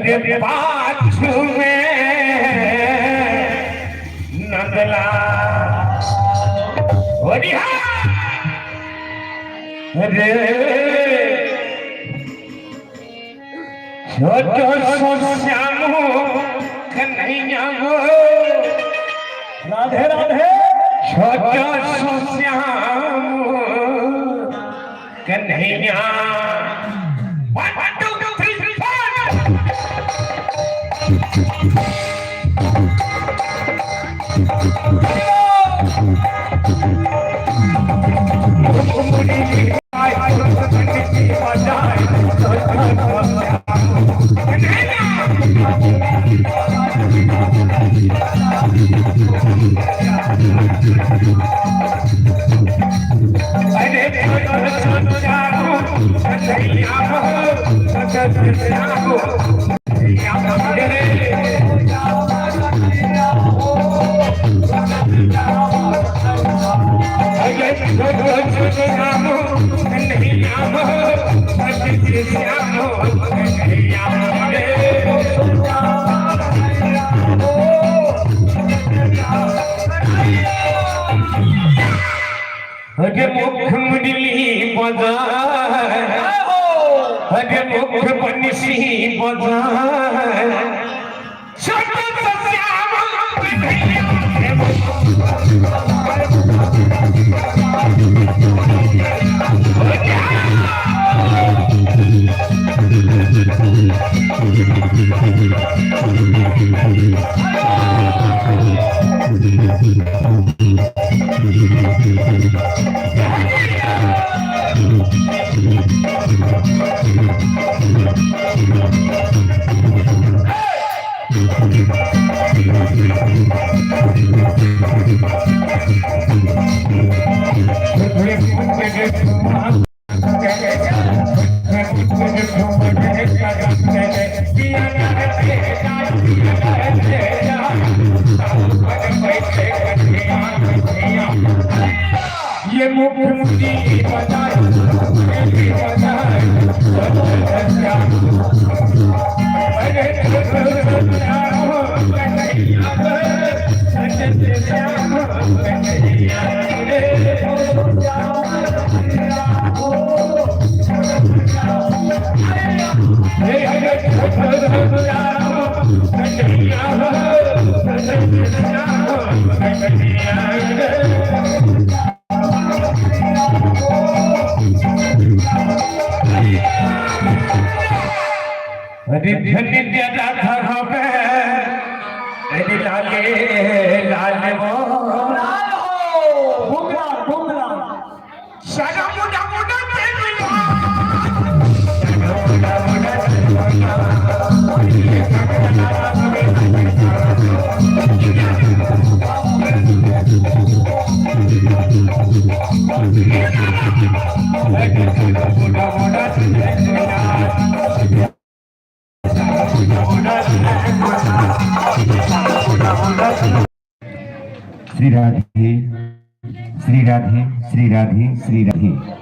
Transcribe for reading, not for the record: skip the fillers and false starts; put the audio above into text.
पाछू में नगला रे छोटो श्याम कन्हैया राधे राधे छोटो श्याम कन्हैया मुख मुरली बजार हरे मुख बंसी बजार छोटो श्याम कन्हैया ये मुख्यमंत्री बजाए नित्य राधा হবে এদি লালে লালে ও বুমরা বুমরা সারা মোটা মোটা তেলিয়া মোটা মোটা श्री राधे श्री राधे श्री राधे श्री राधे।